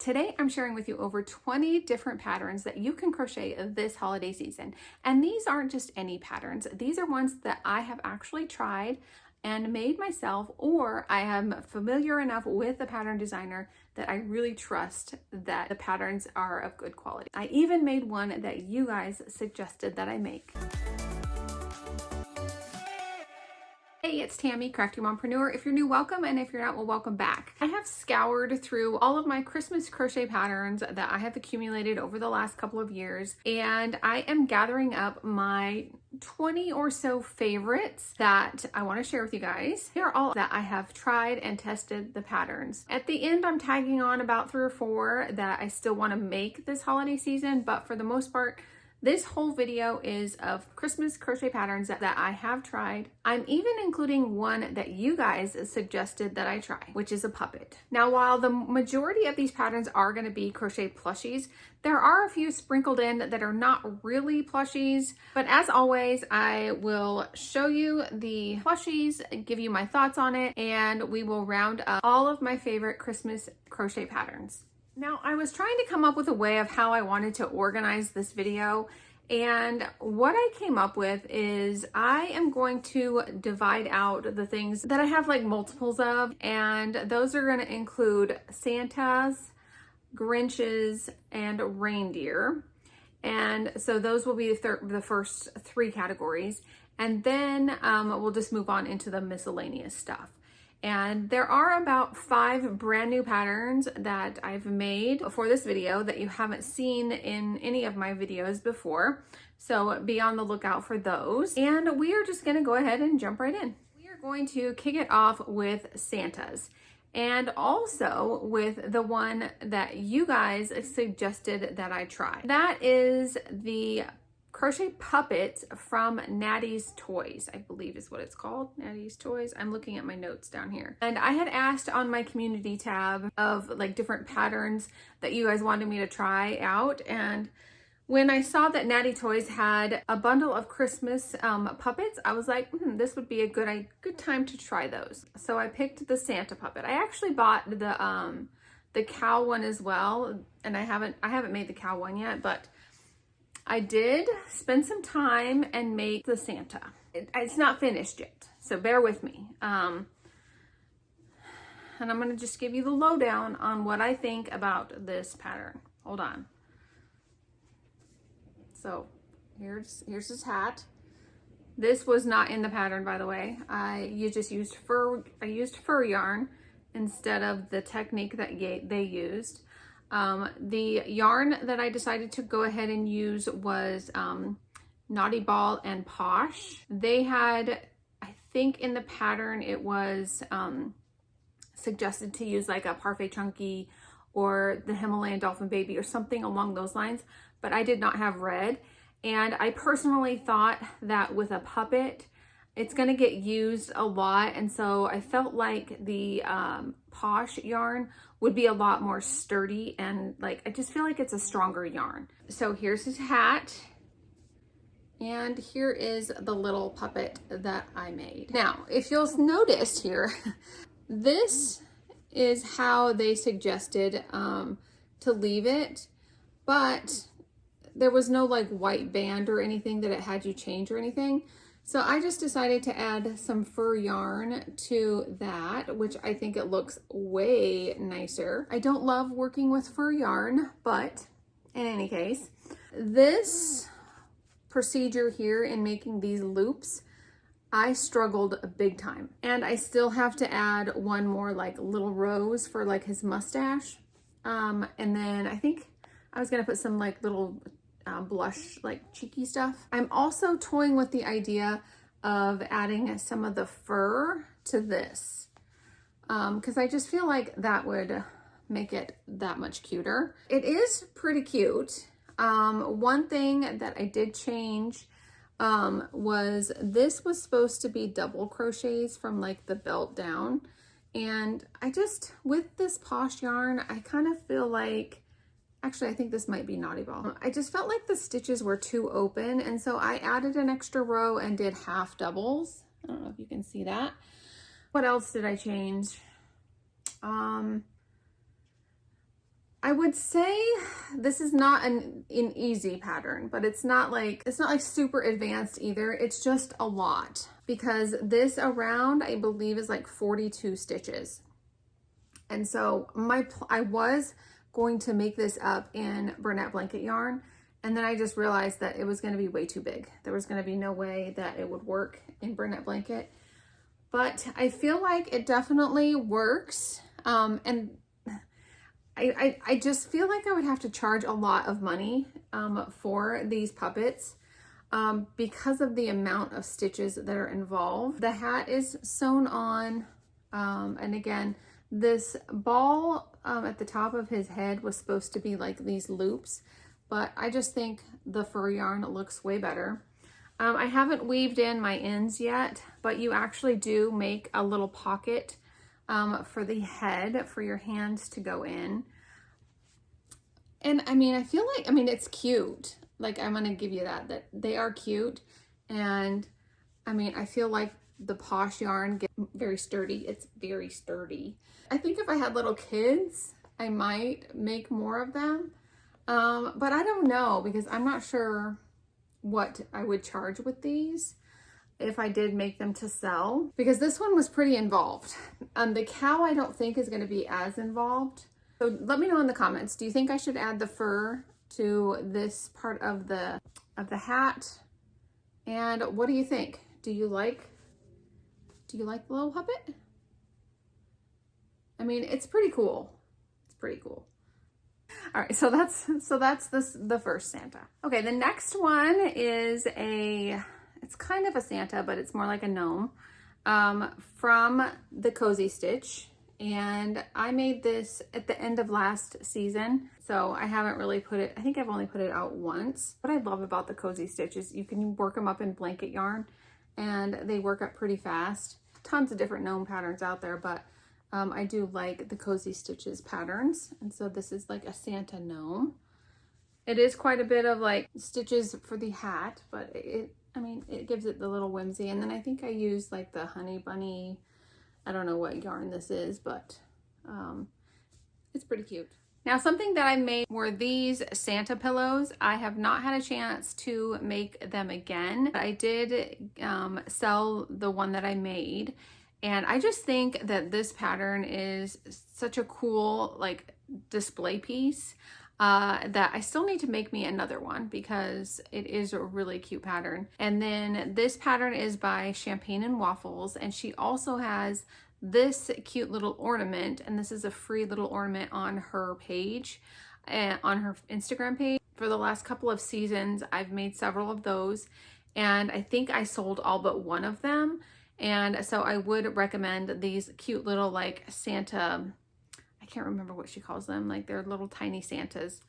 Today I'm sharing with you over 20 different patterns that you can crochet this holiday season. And these aren't just any patterns. These are ones that I have actually tried and made myself, or I am familiar enough with the pattern designer that I really trust that the patterns are of good quality. I even made one that you guys suggested that I make. Hey, it's Tammy, Crafty Mompreneur. If you're new, welcome, and if you're not, well, welcome back. I have scoured through all of my Christmas crochet patterns that I have accumulated over the last couple of years, and I am gathering up my 20 or so favorites that I want to share with you guys. Here are all that I have tried and tested the patterns. At the end, I'm tagging on about 3 or 4 that I still want to make this holiday season, but for the most part, this whole video is of Christmas crochet patterns that I have tried. I'm even including one that you guys suggested that I try, which is a puppet. Now, while the majority of these patterns are going to be crochet plushies, there are a few sprinkled in that are not really plushies. But as always, I will show you the plushies, give you my thoughts on it, and we will round up all of my favorite Christmas crochet patterns. Now, I was trying to come up with a way of how I wanted to organize this video, and what I came up with is I am going to divide out the things that I have like multiples of, and those are going to include Santas, Grinches, and Reindeer. And so those will be the first 3 categories, and then we'll just move on into the miscellaneous stuff. And there are about 5 brand new patterns that I've made for this video that you haven't seen in any of my videos before. So be on the lookout for those. And we are just gonna go ahead and jump right in. We are going to kick it off with Santas, and also with the one that you guys suggested that I try. That is the crochet puppet from Natty's Toys, I believe is what it's called, Natty's Toys. I'm looking at my notes down here. And I had asked on my community tab of like different patterns that you guys wanted me to try out. And when I saw that Natty Toys had a bundle of Christmas puppets, I was like, this would be a good time to try those. So I picked the Santa puppet. I actually bought the cow one as well, and I haven't made the cow one yet, but I did spend some time and make the Santa. It's not finished yet, so bear with me. And I'm gonna just give you the lowdown on what I think about this pattern. Hold on. So here's his hat. This was not in the pattern, by the way. I just used fur. I used fur yarn instead of the technique that they used. The yarn that I decided to go ahead and use was Naughty Ball and Posh. They had, I think in the pattern it was suggested to use like a Parfait Chunky or the Himalayan Dolphin Baby or something along those lines, but I did not have red. And I personally thought that with a puppet, it's going to get used a lot, and so I felt like the Posh yarn would be a lot more sturdy, and like I just feel like it's a stronger yarn. So here's his hat, and here is the little puppet that I made. Now, if you'll notice here, this is how they suggested to leave it, but there was no like white band or anything that it had you change or anything. So I just decided to add some fur yarn to that, which I think it looks way nicer. I don't love working with fur yarn, but in any case, this procedure here in making these loops, I struggled big time. And I still have to add one more like little rose for like his mustache. And then I think I was gonna put some like little blush, like cheeky stuff. I'm also toying with the idea of adding some of the fur to this because I just feel like that would make it that much cuter. It is pretty cute. One thing that I did change was this was supposed to be double crochets from like the belt down, and I just, with this Posh yarn, I kind of feel like, actually, I think this might be Naughty Ball. I just felt like the stitches were too open, and so I added an extra row and did half doubles. I don't know if you can see that. What else did I change? I would say this is not an easy pattern, but it's not like super advanced either. It's just a lot, because this around, I believe, is like 42 stitches. And so I was going to make this up in Bernat blanket yarn, and then I just realized that it was going to be way too big. There was going to be no way that it would work in Bernat blanket, but I feel like it definitely works. And I just feel like I would have to charge a lot of money for these puppets because of the amount of stitches that are involved. The hat is sewn on, and again, this ball at the top of his head was supposed to be like these loops, but I just think the fur yarn looks way better. I haven't weaved in my ends yet, but you actually do make a little pocket for the head for your hands to go in. And I mean, I feel like, I mean, it's cute. Like, I'm gonna give you that they are cute. And I mean, I feel like the Posh yarn gets very sturdy. It's very sturdy. I think if I had little kids, I might make more of them. But I don't know, because I'm not sure what I would charge with these if I did make them to sell, because this one was pretty involved. The cow I don't think is going to be as involved. So let me know in the comments, do you think I should add the fur to this part of the hat? And what do you think? Do you like the little puppet? I mean, it's pretty cool. It's pretty cool. All right, so that's the first Santa. Okay, the next one is it's kind of a Santa, but it's more like a gnome, from the Cozy Stitch. And I made this at the end of last season, so I haven't really I think I've only put it out once. What I love about the Cozy Stitch is you can work them up in blanket yarn, and they work up pretty fast. Tons of different gnome patterns out there, but I do like the Cozy Stitches patterns. And so this is like a Santa gnome. It is quite a bit of like stitches for the hat, but I mean, it gives it the little whimsy. And then I think I used like the Honey Bunny, I don't know what yarn this is, but it's pretty cute. Now, something that I made were these Santa pillows. I have not had a chance to make them again. I did sell the one that I made, and I just think that this pattern is such a cool like display piece that I still need to make me another one, because it is a really cute pattern. And then this pattern is by Champagne and Waffles, and she also has this cute little ornament, and this is a free little ornament on her page, on her Instagram page. For the last couple of seasons, I've made several of those, and I think I sold all but one of them. And so I would recommend these cute little like Santa, I can't remember what she calls them, like they're little tiny Santas.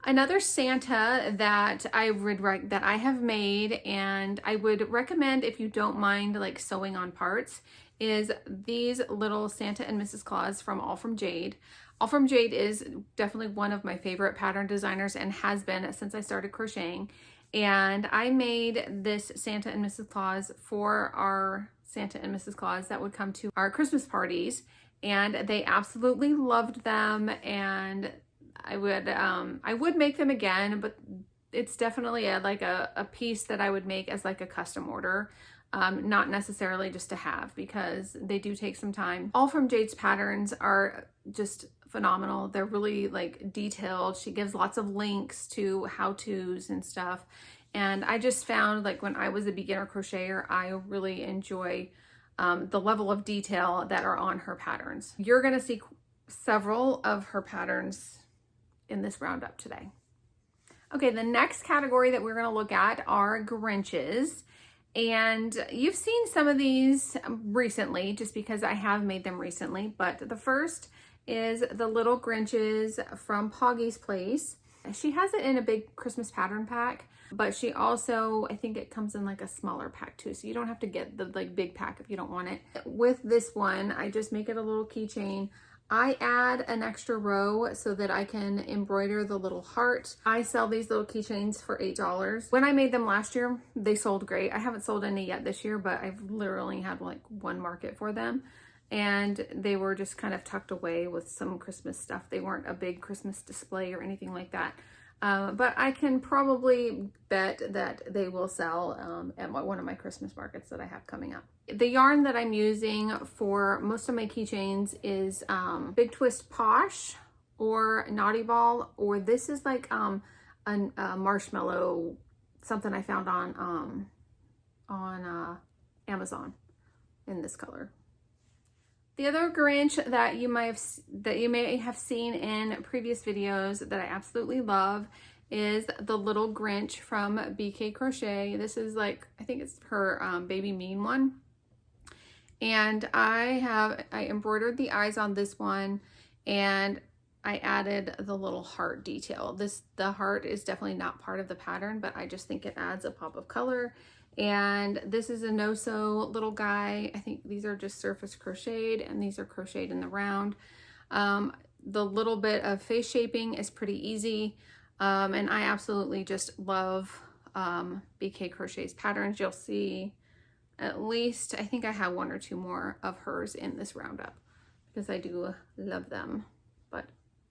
Another Santa that I have made, and I would recommend if you don't mind like sewing on parts, is these little Santa and Mrs. Claus from All From Jade. All From Jade is definitely one of my favorite pattern designers, and has been since I started crocheting. And I made this Santa and Mrs. Claus for our Santa and Mrs. Claus that would come to our Christmas parties, and they absolutely loved them. And I would make them again, but it's definitely a piece that I would make as like a custom order, not necessarily just to have, because they do take some time. All From Jade's patterns are just phenomenal. They're really like detailed. She gives lots of links to how-tos and stuff. And I just found, like, when I was a beginner crocheter, I really enjoy the level of detail that are on her patterns. You're gonna see several of her patterns in this roundup today. Okay, the next category that we're gonna look at are Grinches. And you've seen some of these recently, just because I have made them recently. But the first is the little Grinches from Poggy's Place. She has it in a big Christmas pattern pack, but she also, I think it comes in like a smaller pack too, so you don't have to get the like big pack if you don't want it. With this one, I just make it a little keychain. I add an extra row so that I can embroider the little heart. I sell these little keychains for $8. When I made them last year, they sold great. I haven't sold any yet this year, but I've literally had like one market for them. and they were just kind of tucked away with some Christmas stuff. They weren't a big Christmas display or anything like that. But I can probably bet that they will sell at one of my Christmas markets that I have coming up. The yarn that I'm using for most of my keychains is Big Twist Posh or Naughty Ball, or this is like a marshmallow, something I found on Amazon in this color. The other Grinch that you may have seen in previous videos that I absolutely love is the little Grinch from BK Crochet. This is like, I think it's her Baby Mean one. And I embroidered the eyes on this one, and I added the little heart detail. The heart is definitely not part of the pattern, but I just think it adds a pop of color. And this is a no-sew little guy. I think these are just surface crocheted, and these are crocheted in the round. The little bit of face shaping is pretty easy. And I absolutely just love BK Crochet's patterns. You'll see at least, I think I have one or two more of hers in this roundup because I do love them. But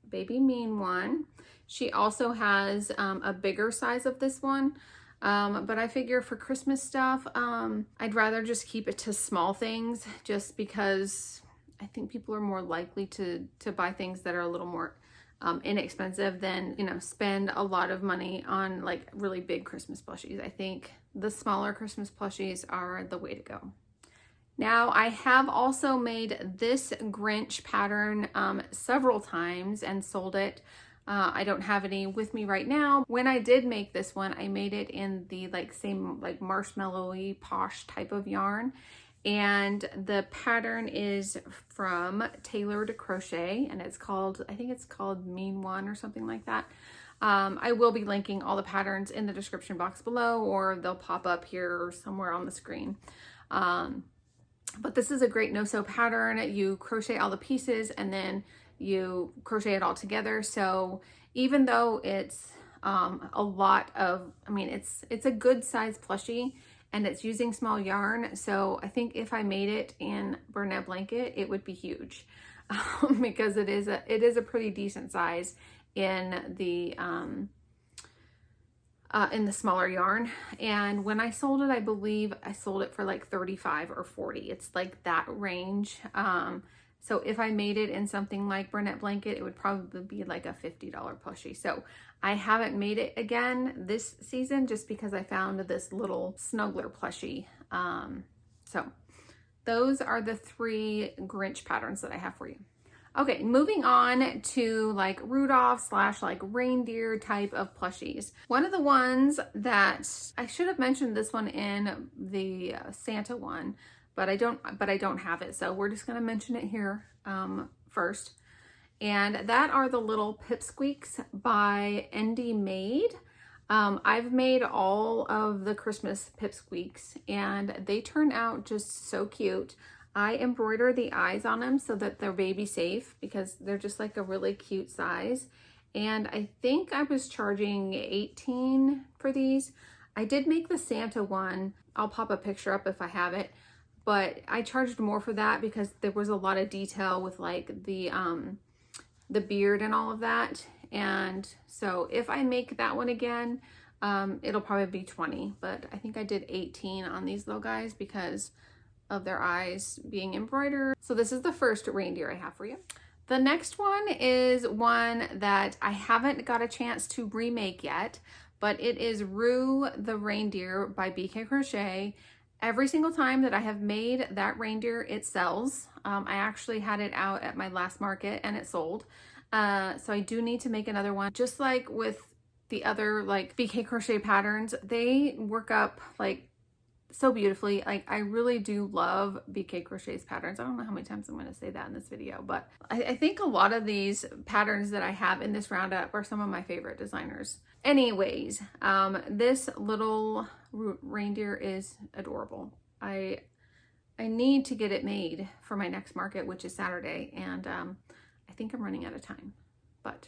Baby Mean one. She also has a bigger size of this one. But I figure for Christmas stuff, I'd rather just keep it to small things, just because I think people are more likely to buy things that are a little more inexpensive than, you know, spend a lot of money on like really big Christmas plushies. I think the smaller Christmas plushies are the way to go. Now, I have also made this Grinch pattern several times and sold it. I don't have any with me right now. When I did make this one, I made it in the same marshmallowy posh type of yarn. And the pattern is from Tailored Crochet, and it's called, I think it's called Mean One or something like that. I will be linking all the patterns in the description box below, or they'll pop up here or somewhere on the screen. But this is a great no-sew pattern. You crochet all the pieces and then you crochet it all together. So even though it's a lot of, I mean, it's a good size plushie and it's using small yarn. So I think if I made it in Bernat Blanket, it would be huge because it is a pretty decent size in the smaller yarn. And when I sold it, I believe I sold it for like 35 or 40. It's like that range. So if I made it in something like Bernat Blanket, it would probably be like a $50 plushie. So I haven't made it again this season just because I found this little snuggler plushie. So those are the 3 Grinch patterns that I have for you. Okay, moving on to like Rudolph / like reindeer type of plushies. One of the ones that I should have mentioned this one in the Santa one, but I don't have it. So we're just gonna mention it here first. And that are the little Pipsqueaks by ND Made. I've made all of the Christmas Pipsqueaks and they turn out just so cute. I embroider the eyes on them so that they're baby safe because they're just like a really cute size. And I think I was charging $18 for these. I did make the Santa one. I'll pop a picture up if I have it, but I charged more for that because there was a lot of detail with like the beard and all of that. And so if I make that one again, it'll probably be 20, but I think I did 18 on these little guys because of their eyes being embroidered. So this is the first reindeer I have for you. The next one is one that I haven't got a chance to remake yet, but it is Rue the Reindeer by BK Crochet. Every single time that I have made that reindeer, it sells. I actually had it out at my last market and it sold. So I do need to make another one. Just like with the other like BK Crochet patterns, they work up like so beautifully. Like I really do love BK Crochet's patterns. I don't know how many times I'm going to say that in this video, but I think a lot of these patterns that I have in this roundup are some of my favorite designers. Anyways, this little reindeer is adorable. I need to get it made for my next market, which is Saturday, and I think I'm running out of time, but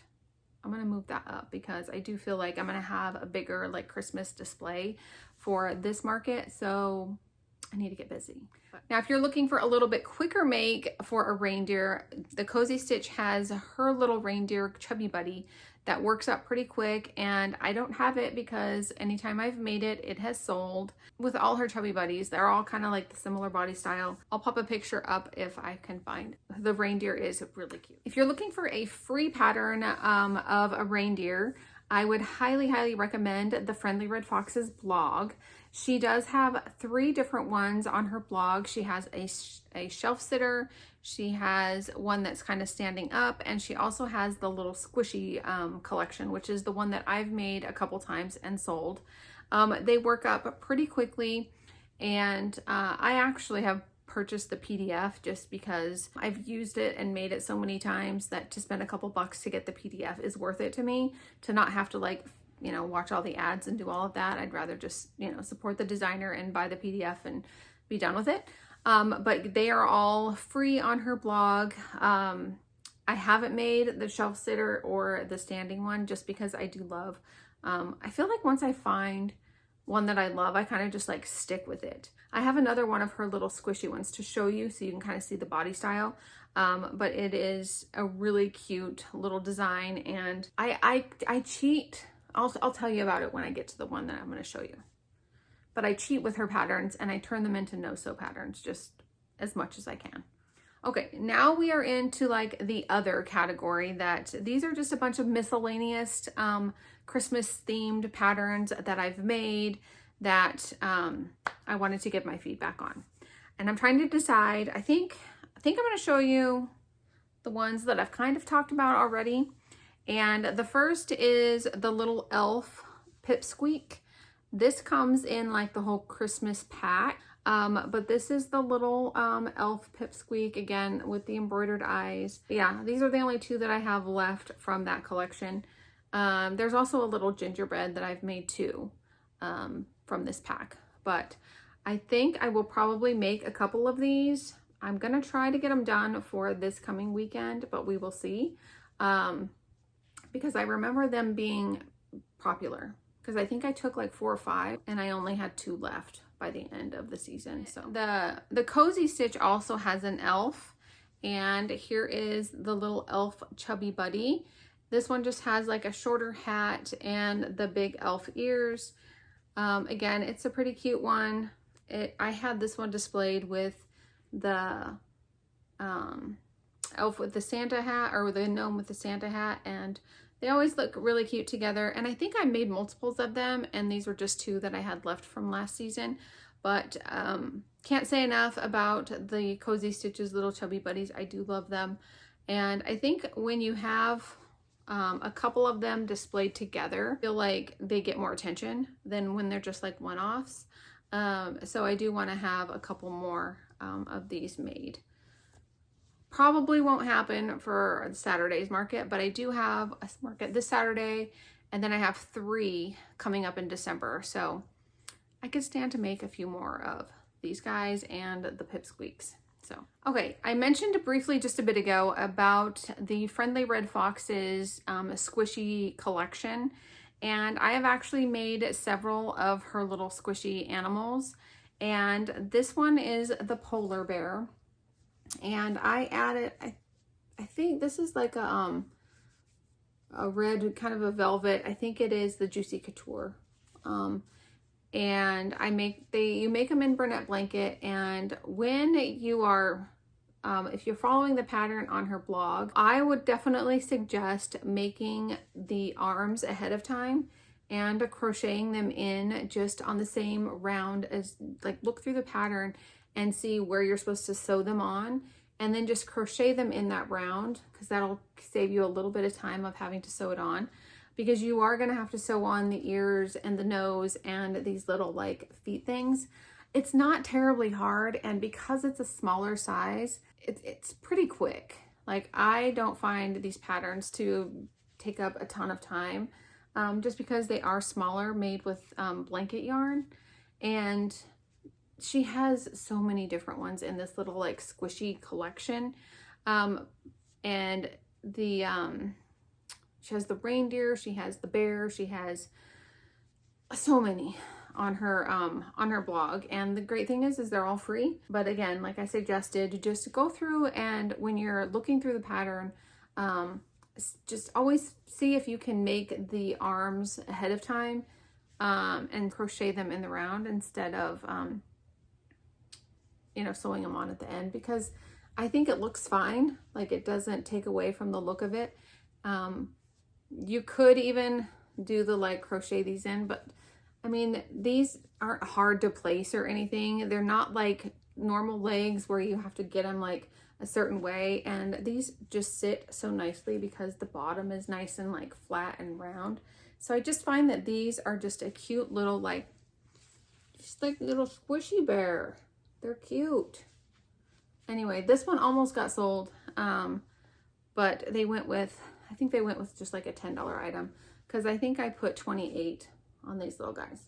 I'm gonna move that up because I do feel like I'm gonna have a bigger like Christmas display for this market. So I need to get busy. Now, if you're looking for a little bit quicker make for a reindeer, the Cozy Stitch has her little reindeer chubby buddy that works up pretty quick, and I don't have it because anytime I've made it, it has sold. With all her chubby buddies, they're all kind of like the similar body style. I'll pop a picture up if I can find. The reindeer is really cute. If you're looking for a free pattern of a reindeer, I would highly recommend the Friendly Red Fox's blog. She does have 3 different ones on her blog. She has a shelf sitter, she has one that's kind of standing up, and she also has the little squishy collection, which is the one that I've made a couple times and sold. They work up pretty quickly, and I actually have purchased the PDF just because I've used it and made it so many times that to spend a couple bucks to get the PDF is worth it to me, to not have to like, you know, watch all the ads and do all of that. I'd rather just, you know, support the designer and buy the PDF and be done with it. But they are all free on her blog. I haven't made the shelf sitter or the standing one just because I do love, I feel like once I find one that I love, I kind of just like stick with it. I have another one of her little squishy ones to show you so you can kind of see the body style. But it is a really cute little design, and I cheat. I'll tell you about it when I get to the one that I'm going to show you. But I cheat with her patterns and I turn them into no-sew patterns just as much as I can. Okay, now we are into like the other category, that these are just a bunch of miscellaneous Christmas themed patterns that I've made that I wanted to give my feedback on. And I'm trying to decide, I think I'm going to show you the ones that I've kind of talked about already. And the first is the little elf pipsqueak. This comes in like the whole Christmas pack. But this is the little elf pipsqueak, again with the embroidered eyes. Yeah, these are the only 2 that I have left from that collection. There's also a little gingerbread that I've made too from this pack. But I think I will probably make a couple of these. I'm gonna try to get them done for this coming weekend, but we will see. Because I remember them being popular. Because I think I took like 4 or 5 and I only had 2 left by the end of the season. So the Cozy Stitch also has an elf, and here is the little elf chubby buddy. This one just has like a shorter hat and the big elf ears. Again, it's a pretty cute one. I had this one displayed with the elf with the Santa hat, or the gnome with the Santa hat, and they always look really cute together. And I think I made multiples of them, and these were just 2 that I had left from last season. But can't say enough about the Cozy Stitches little chubby buddies. I do love them. And I think when you have a couple of them displayed together, I feel like they get more attention than when they're just like one-offs. So I do want to have a couple more of these made. Probably won't happen for Saturday's market, but I do have a market this Saturday, and then I have 3 coming up in December. So I could stand to make a few more of these guys and the pipsqueaks. So, okay, I mentioned briefly just a bit ago about the Friendly Red Fox's squishy collection, and I have actually made several of her little squishy animals, and this one is the polar bear. And I added, I think this is like a red kind of a velvet. I think it is the Juicy Couture. And you make them in Bernette blanket. And when you are, if you're following the pattern on her blog, I would definitely suggest making the arms ahead of time and crocheting them in just on the same round as, like, look through the pattern and see where you're supposed to sew them on, and then just crochet them in that round, because that'll save you a little bit of time of having to sew it on, because you are going to have to sew on the ears and the nose and these little like feet things. It's not terribly hard, and because it's a smaller size, it's pretty quick. Like, I don't find these patterns to take up a ton of time, just because they are smaller, made with blanket yarn. And she has so many different ones in this little like squishy collection. And the she has the reindeer, she has the bear, she has so many. on her blog. And the great thing is they're all free. But again, like I suggested, just go through, and when you're looking through the pattern, just always see if you can make the arms ahead of time and crochet them in the round instead of you know, sewing them on at the end, because I think it looks fine. Like, it doesn't take away from the look of it. You could even do the like crochet these in, but I mean, these aren't hard to place or anything. They're not like normal legs where you have to get them like a certain way, and these just sit so nicely because the bottom is nice and like flat and round. So I just find that these are just a cute little like, just like little squishy bear. They're cute. Anyway, this one almost got sold, but they went with, I think they went with just like a $10 item, because I think I put 28 on these little guys.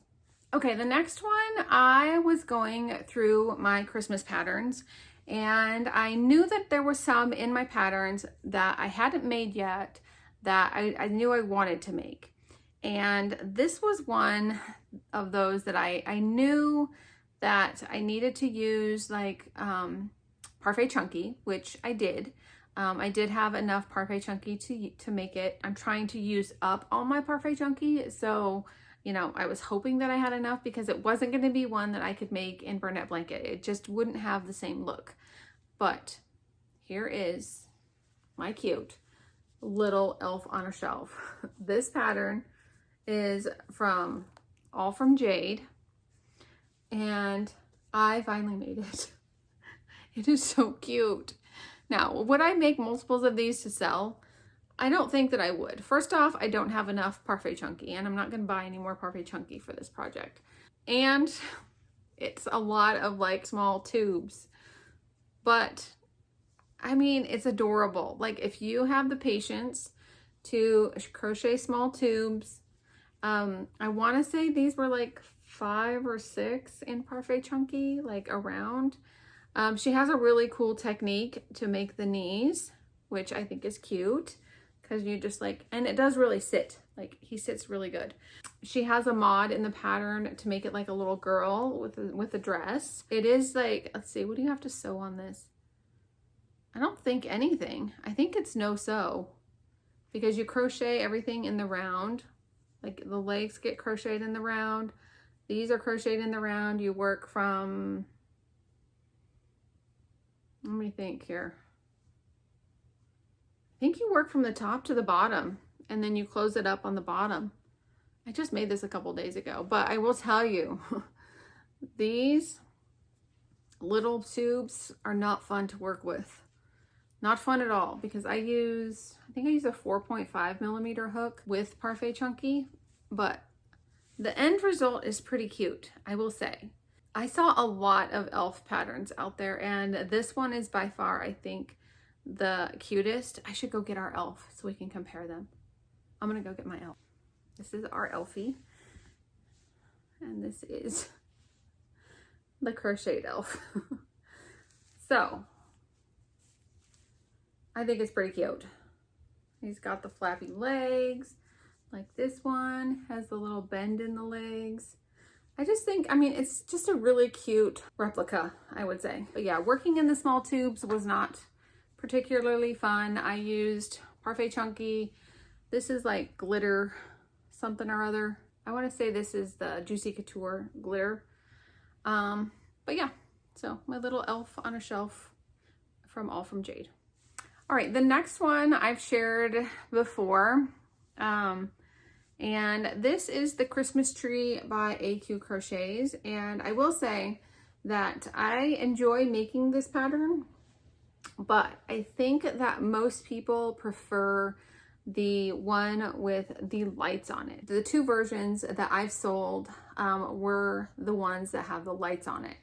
Okay, the next one, I was going through my Christmas patterns, and I knew that there were some in my patterns that I hadn't made yet that I knew I wanted to make. And this was one of those that I knew that I needed to use like Parfait Chunky, which I did. I did have enough Parfait Chunky to make it. I'm trying to use up all my Parfait Chunky, so you know, I was hoping that I had enough, because it wasn't going to be one that I could make in Burnette Blanket. It just wouldn't have the same look. But here is my cute little elf on a shelf. This pattern is all from Jade, and I finally made it. It is so cute. Now, would I make multiples of these to sell? I don't think that I would. First off, I don't have enough Parfait Chunky, and I'm not going to buy any more Parfait Chunky for this project. And it's a lot of like small tubes. But I mean, it's adorable. Like, if you have the patience to crochet small tubes, I want to say these were like 5 or 6 in Parfait Chunky, like around. She has a really cool technique to make the knees, which I think is cute, because you just like, and it does really sit, like he sits really good. She has a mod in the pattern to make it like a little girl with a dress. It is like, let's see, what do you have to sew on this? I don't think anything. I think it's no sew, because you crochet everything in the round. Like the legs get crocheted in the round. These are crocheted in the round. You work from, let me think here. I think you work from the top to the bottom, and then you close it up on the bottom. I just made this a couple days ago, but I will tell you, these little tubes are not fun to work with. Not fun at all, because I think I use a 4.5 millimeter hook with Parfait Chunky, but the end result is pretty cute, I will say. I saw a lot of elf patterns out there, and this one is by far, I think, the cutest. I should go get our elf so we can compare them. I'm gonna go get my elf. This is our elfie, and this is the crocheted elf. So I think it's pretty cute. He's got the flappy legs, like this one has the little bend in the legs. I just think, I mean, it's just a really cute replica, I would say. But yeah, working in the small tubes was not particularly fun. I used Parfait Chunky. This is like glitter something or other. I want to say this is the Juicy Couture glitter. But yeah, so my little elf on a shelf all from Jade. All right, the next one I've shared before, and this is the Christmas tree by AQ Crochets. And I will say that I enjoy making this pattern, but I think that most people prefer the one with the lights on it. The two versions that I've sold were the ones that have the lights on it.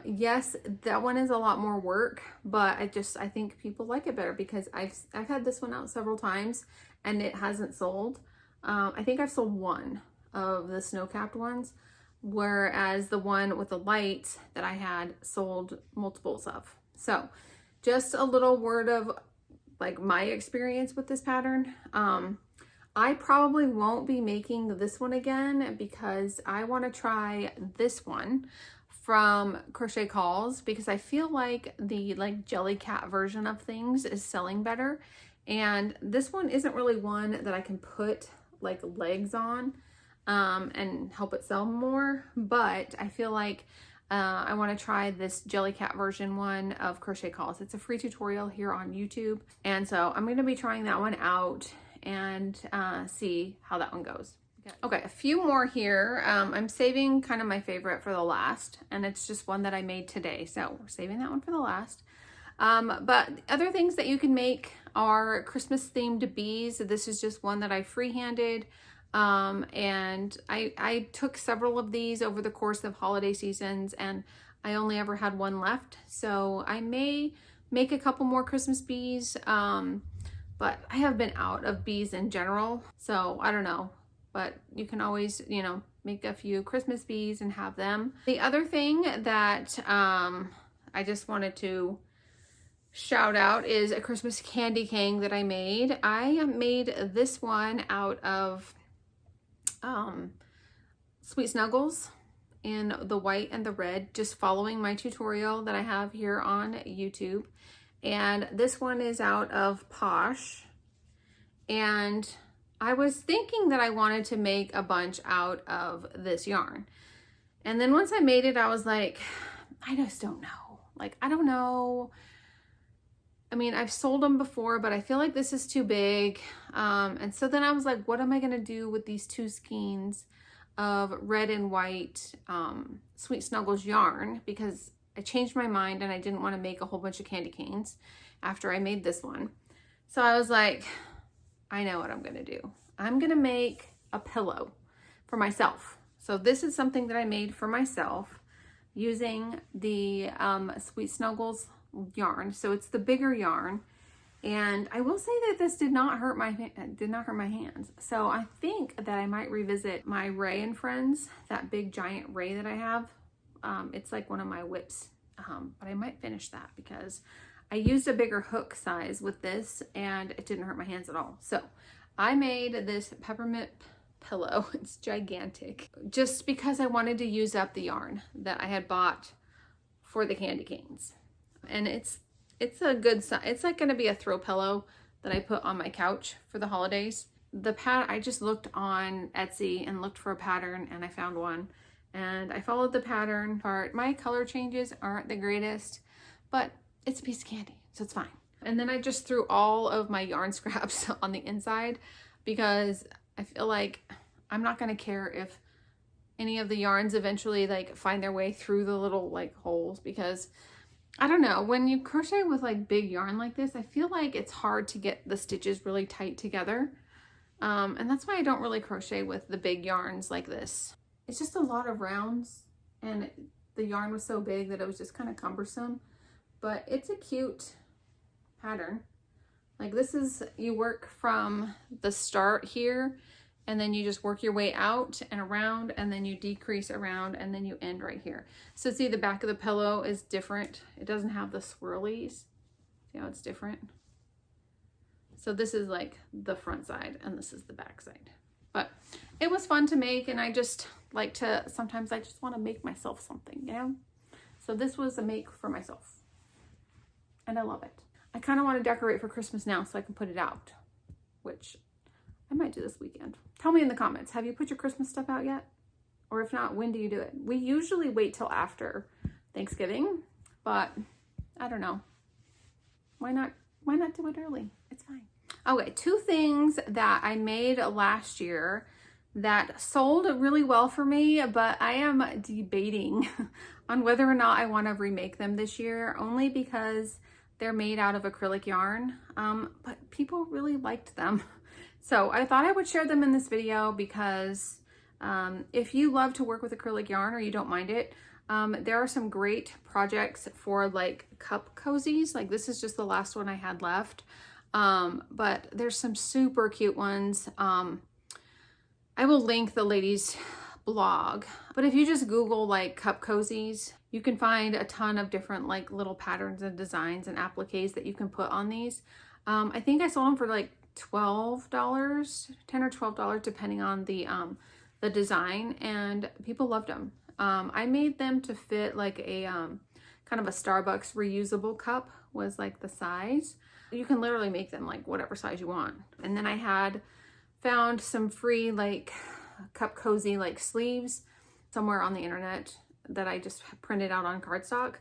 Yes, that one is a lot more work, but I think people like it better, because I've had this one out several times and it hasn't sold. I think I've sold one of the snow-capped ones, whereas the one with the lights that I had sold multiples of. So just a little word of like my experience with this pattern. I probably won't be making this one again because I want to try this one from Crochet Calls because I feel like the Jellycat version of things is selling better. And this one isn't really one that I can put like legs on and help it sell more. But I feel like I want to try this Jellycat version one of Crochet Calls. It's a free tutorial here on YouTube. And so I'm going to be trying that one out and see how that one goes. Okay, a few more here. I'm saving kind of my favorite for the last, and it's just one that I made today. So we're saving that one for the last. But other things that you can make are Christmas themed bees. This is just one that I freehanded. And I took several of these over the course of holiday seasons, and I only ever had one left. So I may make a couple more Christmas bees, but I have been out of bees in general. So I don't know, but you can always, you know, make a few Christmas bees and have them. The other thing that, I just wanted to shout out is a Christmas candy cane that I made. I made this one out of Sweet Snuggles in the white and the red, just following my tutorial that I have here on YouTube. And this one is out of Posh. And I was thinking that I wanted to make a bunch out of this yarn. And then once I made it, I was like, I just don't know. Like, I don't know. I mean, I've sold them before, but I feel like this is too big. And so then I was like, what am I going to do with these two skeins of red and white Sweet Snuggles yarn? Because I changed my mind and I didn't want to make a whole bunch of candy canes after I made this one. So I was like, I know what I'm going to do. I'm going to make a pillow for myself. So this is something that I made for myself using the Sweet Snuggles yarn. So it's the bigger yarn, and I will say that this did not hurt my hands. So I think that I might revisit my Ray and Friends, that big giant Ray that I have. It's like one of my whips, but I might finish that because I used a bigger hook size with this and it didn't hurt my hands at all. So I made this peppermint pillow. It's gigantic, just because I wanted to use up the yarn that I had bought for the candy canes. And it's a good size. It's like going to be a throw pillow that I put on my couch for the holidays. I just looked on Etsy and looked for a pattern, and I found one, and I followed the pattern part. My color changes aren't the greatest, but it's a piece of candy, so it's fine. And then I just threw all of my yarn scraps on the inside because I feel like I'm not going to care if any of the yarns eventually like find their way through the little like holes, because I don't know, when you crochet with like big yarn like this, I feel like it's hard to get the stitches really tight together. And that's why I don't really crochet with the big yarns like this. It's just a lot of rounds, and the yarn was so big that it was just kind of cumbersome. But it's a cute pattern. Like, this is, you work from the start here, and then you just work your way out and around, and then you decrease around, and then you end right here. So see, the back of the pillow is different. It doesn't have the swirlies. See how it's different? So this is like the front side, and this is the back side. But it was fun to make, and I just like to, sometimes I just want to make myself something, you know? So this was a make for myself, and I love it. I kind of want to decorate for Christmas now so I can put it out, which I might do this weekend. Tell me in the comments, have you put your Christmas stuff out yet? Or if not, when do you do it? We usually wait till after Thanksgiving, but I don't know. Why not do it early? It's fine. Okay, two things that I made last year that sold really well for me, but I am debating on whether or not I want to remake them this year, only because they're made out of acrylic yarn, but people really liked them. So I thought I would share them in this video because if you love to work with acrylic yarn or you don't mind it, there are some great projects for like cup cozies. Like, this is just the last one I had left. But there's some super cute ones. I will link the lady's blog, but if you just Google like cup cozies, you can find a ton of different like little patterns and designs and appliques that you can put on these. I think I sold them for like $12, $10 or $12 depending on the design, and people loved them. I made them to fit like a kind of a Starbucks reusable cup was like the size. You can literally make them like whatever size you want. And then I had found some free like cup cozy like sleeves somewhere on the internet that I just printed out on cardstock.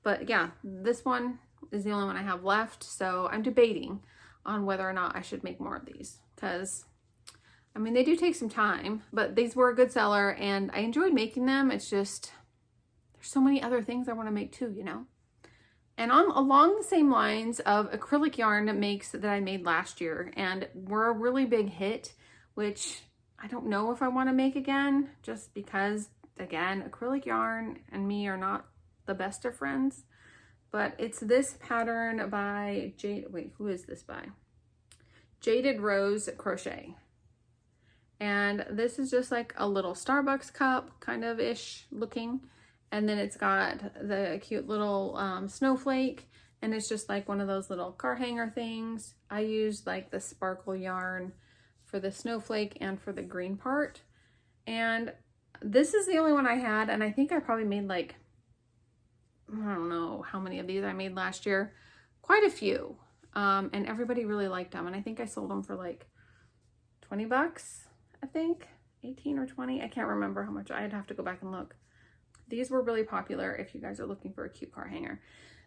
But yeah, this one is the only one I have left. So I'm debating on whether or not I should make more of these, because I mean, they do take some time, but these were a good seller and I enjoyed making them. It's just, there's so many other things I want to make too, you know? And along the same lines of acrylic yarn makes that I made last year and were a really big hit, which I don't know if I want to make again, just because, again, acrylic yarn and me are not the best of friends. But it's this pattern by who is this by? Jaded Rose Crochet. And this is just like a little Starbucks cup kind of ish looking. And then it's got the cute little snowflake, and it's just like one of those little car hanger things. I used like the sparkle yarn for the snowflake and for the green part. And this is the only one I had, and I think I probably made like, I don't know how many of these I made last year. Quite a few. And everybody really liked them. And I think I sold them for like 20 bucks, I think. 18 or 20. I can't remember how much. I'd have to go back and look. These were really popular if you guys are looking for a cute car hanger.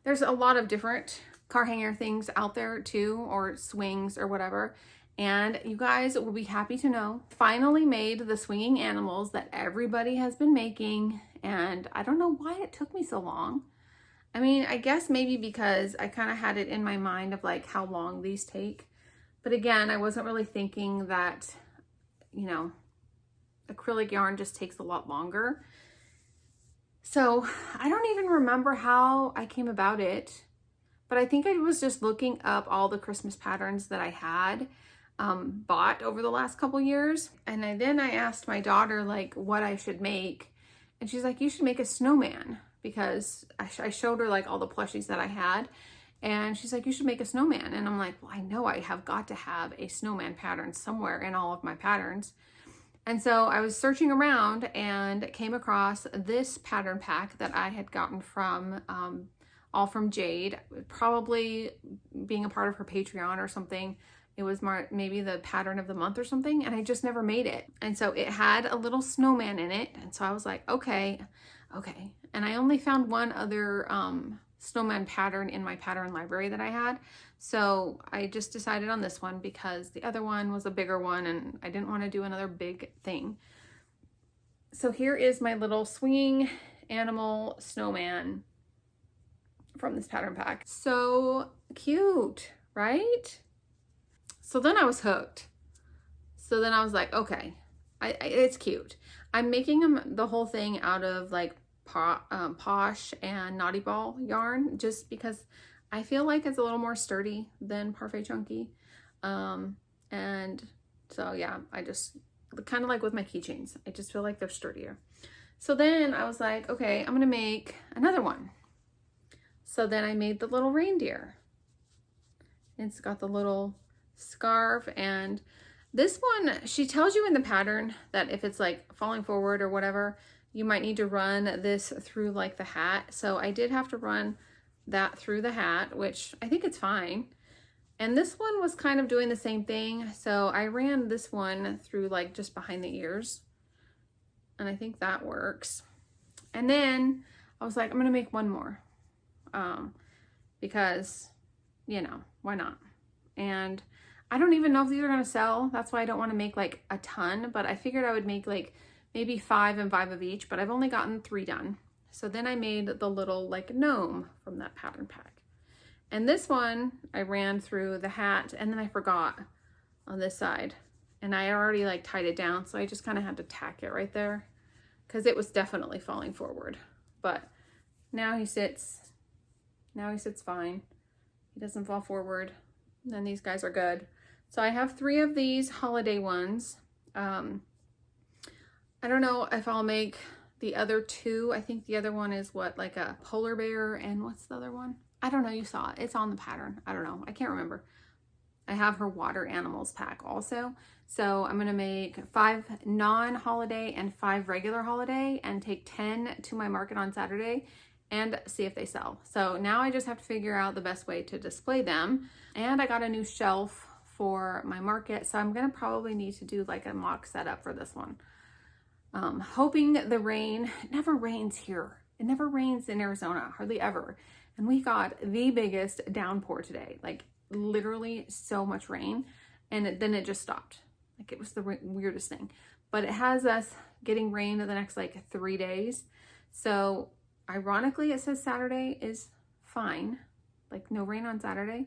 There's a lot of different car hanger things out there too, or swings or whatever. And you guys will be happy to know, finally made the swinging animals that everybody has been making. And I don't know why it took me so long. I mean, I guess maybe because I kind of had it in my mind of like how long these take. But again, I wasn't really thinking that, you know, acrylic yarn just takes a lot longer. So I don't even remember how I came about it, but I think I was just looking up all the Christmas patterns that I had bought over the last couple years. And then I asked my daughter like what I should make. And she's like, you should make a snowman, because I showed her like all the plushies that I had. And she's like, you should make a snowman. And I'm like, well, I know I have got to have a snowman pattern somewhere in all of my patterns. And so I was searching around and came across this pattern pack that I had gotten from, all from Jade, probably being a part of her Patreon or something. It was maybe the pattern of the month or something, and I just never made it. And so it had a little snowman in it. And so I was like, okay. And I only found one other snowman pattern in my pattern library that I had. So I just decided on this one because the other one was a bigger one and I didn't want to do another big thing. So here is my little swinging animal snowman from this pattern pack. So cute, right? So then I was hooked. So then I was like, okay, it's cute. I'm making them the whole thing out of like Posh and Naughty Ball yarn, just because I feel like it's a little more sturdy than Parfait Chunky. And so yeah, I just kind of like with my keychains, I just feel like they're sturdier. So then I was like, okay, I'm gonna make another one. So then I made the little reindeer. It's got the little scarf, and this one, she tells you in the pattern that if it's like falling forward or whatever, you might need to run this through like the hat. So I did have to run that through the hat, which I think it's fine. And this one was kind of doing the same thing. So I ran this one through like just behind the ears, and I think that works. And then I was like, I'm gonna make one more because, you know, why not? And I don't even know if these are gonna sell. That's why I don't want to make like a ton, but I figured I would make like maybe 5 and 5 of each, but I've only gotten 3 done. So then I made the little like gnome from that pattern pack. And this one I ran through the hat, and then I forgot on this side, and I already like tied it down. So I just kind of had to tack it right there because it was definitely falling forward. But now he sits fine. He doesn't fall forward. And these guys are good. So I have 3 of these holiday ones. I don't know if I'll make the other 2. I think the other one is what, like a polar bear, and what's the other one? I don't know, you saw it. It's on the pattern. I don't know. I can't remember. I have her water animals pack also. So I'm gonna make 5 non-holiday and 5 regular holiday and take 10 to my market on Saturday and see if they sell. So now I just have to figure out the best way to display them. And I got a new shelf for my market, so I'm gonna probably need to do like a mock setup for this one. Hoping the rain, it never rains here. It never rains in Arizona, hardly ever. And we got the biggest downpour today, like literally so much rain. And then it just stopped. Like it was the weirdest thing. But it has us getting rain in the next like 3 days. So ironically, it says Saturday is fine, like no rain on Saturday.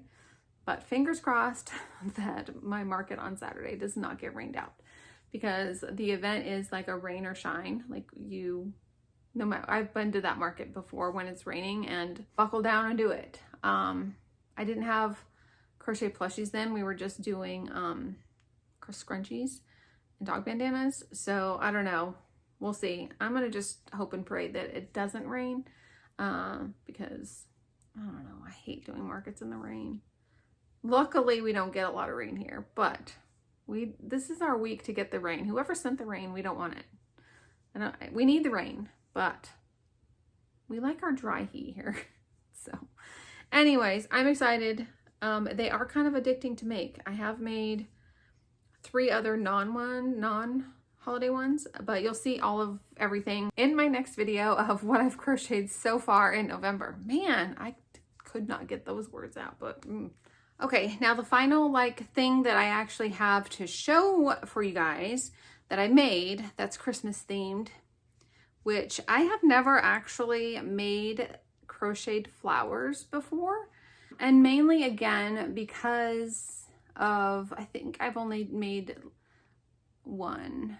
But fingers crossed that my market on Saturday does not get rained out, because the event is like a rain or shine. Like no matter, I've been to that market before when it's raining and buckle down and do it. I didn't have crochet plushies then. We were just doing scrunchies and dog bandanas. So I don't know. We'll see. I'm going to just hope and pray that it doesn't rain because I don't know. I hate doing markets in the rain. Luckily, we don't get a lot of rain here, but this is our week to get the rain. Whoever sent the rain, we don't want it. We need the rain, but we like our dry heat here. So anyways, I'm excited. They are kind of addicting to make. I have made 3 other non-holiday ones, but you'll see all of everything in my next video of what I've crocheted so far in November. Man, I could not get those words out, but okay, now the final thing that I actually have to show for you guys that I made that's Christmas themed, which I have never actually made crocheted flowers before. And mainly again, because of, I think I've only made 1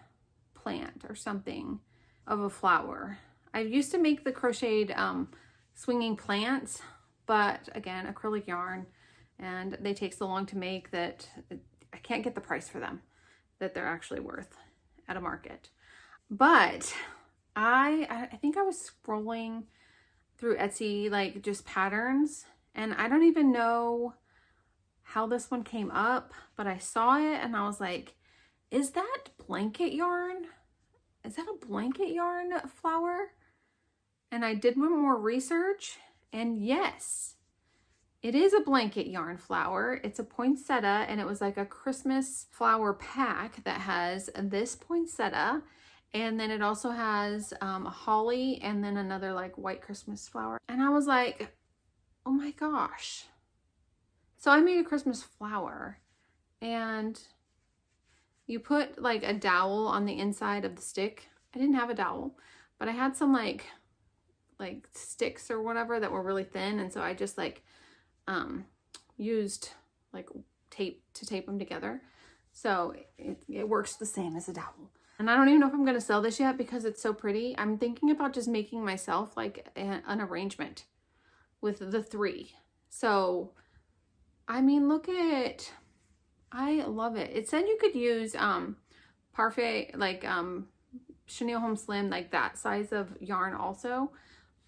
plant or something of a flower. I used to make the crocheted swinging plants, but again, acrylic yarn, and they take so long to make that I can't get the price for them that they're actually worth at a market. But I think I was scrolling through Etsy, like just patterns, and I don't even know how this one came up, but I saw it and I was like, is that blanket yarn? Is that a blanket yarn flower? And I did more research, and yes, it is a blanket yarn flower. It's a poinsettia, and it was like a Christmas flower pack that has this poinsettia, and then it also has a holly, and then another like white Christmas flower. And I was like, oh my gosh. So I made a Christmas flower, and you put like a dowel on the inside of the stick. I didn't have a dowel, but I had some like sticks or whatever that were really thin, and so I just used like tape to tape them together. So it works the same as a dowel. And I don't even know if I'm going to sell this yet because it's so pretty. I'm thinking about just making myself like an arrangement with the 3. So, I mean, look at, I love it. It said you could use parfait, like chenille home slim, like that size of yarn also.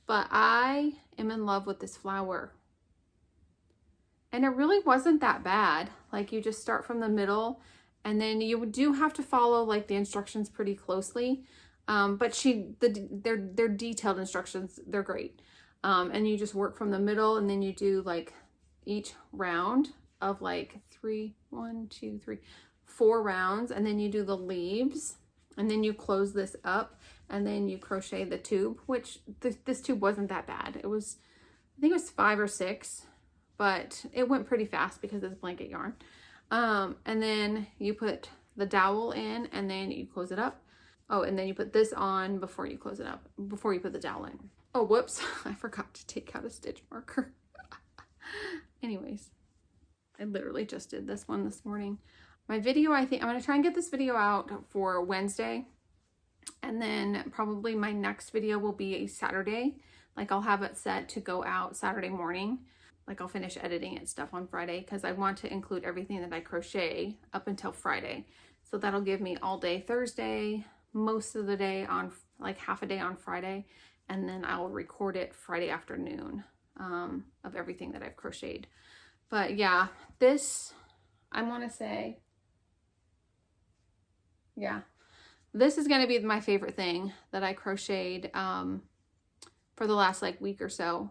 But I am in love with this flower. And it really wasn't that bad. Like, you just start from the middle, and then you do have to follow like the instructions pretty closely. But they're detailed instructions. They're great. And you just work from the middle, and then you do like each round of like 4 rounds, and then you do the leaves, and then you close this up, and then you crochet the tube, which this tube wasn't that bad. It was, I think it was 5 or 6. But it went pretty fast because it's blanket yarn. And then you put the dowel in, and then you close it up. Oh, and then you put this on before you close it up, before you put the dowel in. Oh, whoops, I forgot to take out a stitch marker. Anyways, I literally just did this one this morning. My video, I think I'm gonna try and get this video out for Wednesday. And then probably my next video will be a Saturday. Like, I'll have it set to go out Saturday morning. Like, I'll finish editing and stuff on Friday because I want to include everything that I crochet up until Friday. So that'll give me all day Thursday, most of the day on, like half a day on Friday. And then I'll record it Friday afternoon of everything that I've crocheted. But yeah, this I want to say, yeah, this is going to be my favorite thing that I crocheted for the last like week or so.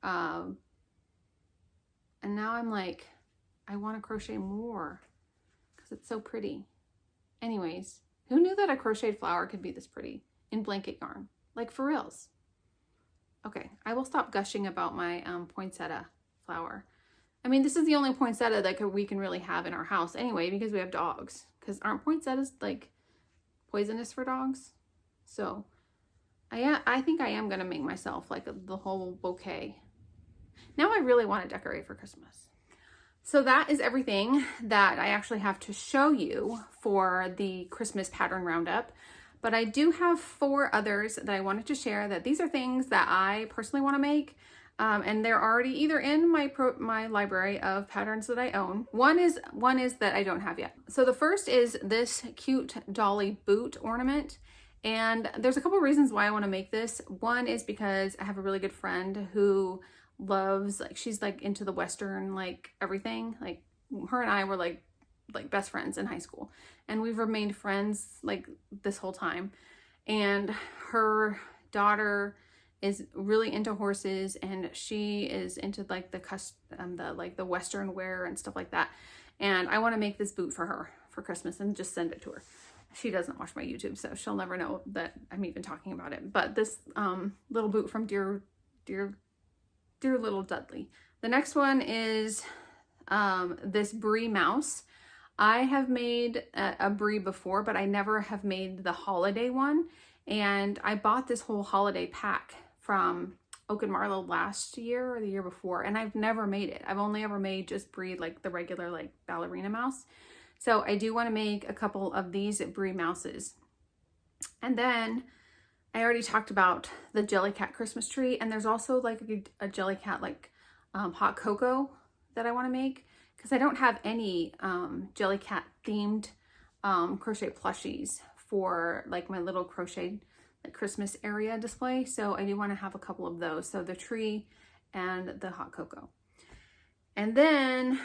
And now I'm like, I want to crochet more because it's so pretty. Anyways, who knew that a crocheted flower could be this pretty in blanket yarn? Like for reals. Okay, I will stop gushing about my poinsettia flower. I mean, this is the only poinsettia that we can really have in our house anyway, because we have dogs. Because aren't poinsettias like poisonous for dogs? So I think I am going to make myself like the whole bouquet. Now I really want to decorate for Christmas. So that is everything that I actually have to show you for the Christmas pattern roundup. But I do have 4 others that I wanted to share, that these are things that I personally want to make. And they're already either in my library of patterns that I own. One is that I don't have yet. So the first is this cute dolly boot ornament. And there's a couple reasons why I want to make this. One is because I have a really good friend who loves, like, she's like into the Western, like everything. Like her and I were like best friends in high school, and we've remained friends like this whole time. And her daughter is really into horses, and she is into like the Western wear and stuff like that. And I want to make this boot for her for Christmas and just send it to her. She doesn't watch my YouTube, so she'll never know that I'm even talking about it. But this little boot from dear little Dudley. The next one is this Brie mouse. I have made a Brie before, but I never have made the holiday one. And I bought this whole holiday pack from Oak and Marlow last year or the year before, and I've never made it. I've only ever made just Brie, like the regular like ballerina mouse. So I do want to make a couple of these Brie mouses. And then I already talked about the Jellycat Christmas tree, and there's also like a Jellycat like hot cocoa that I want to make, because I don't have any Jellycat themed crochet plushies for like my little crochet like Christmas area display. So I do want to have a couple of those. So the tree and the hot cocoa. And then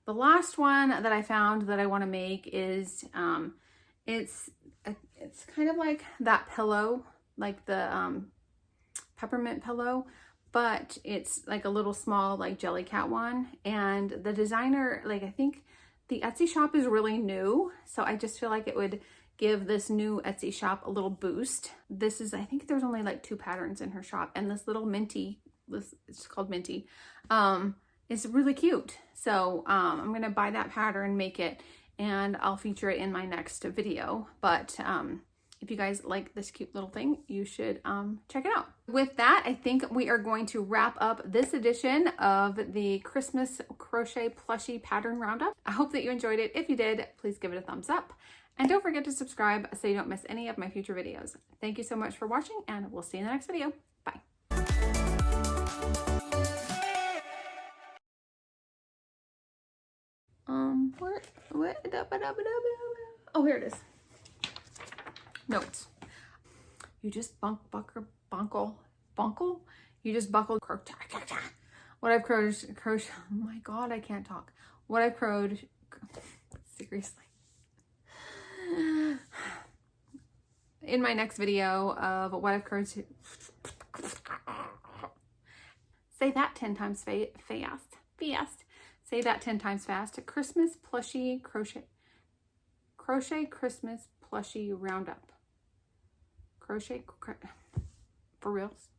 the last one that I found that I want to make is it's kind of like that pillow, like the peppermint pillow, but it's like a little small like Jellycat one. And the designer, like, I think the Etsy shop is really new, so I just feel like it would give this new Etsy shop a little boost. This is, I think there's only like 2 patterns in her shop, and this little Minty, it's called Minty, is really cute. So I'm gonna buy that pattern, make it, and I'll feature it in my next video. But if you guys like this cute little thing, you should check it out. With that, I think we are going to wrap up this edition of the Christmas Crochet Plushie Pattern Roundup. I hope that you enjoyed it. If you did, please give it a thumbs up. And don't forget to subscribe so you don't miss any of my future videos. Thank you so much for watching, and we'll see you in the next video. Bye. Oh, here it is. Notes. You just bunkle. You just buckled. What I've crochet. Oh my God, I can't talk. What I've crochet. Seriously. In my next video of what I've crocheted. Say that 10 times fast. Say that 10 times fast. Christmas plushie crochet Christmas plushie roundup. Crochet for reals.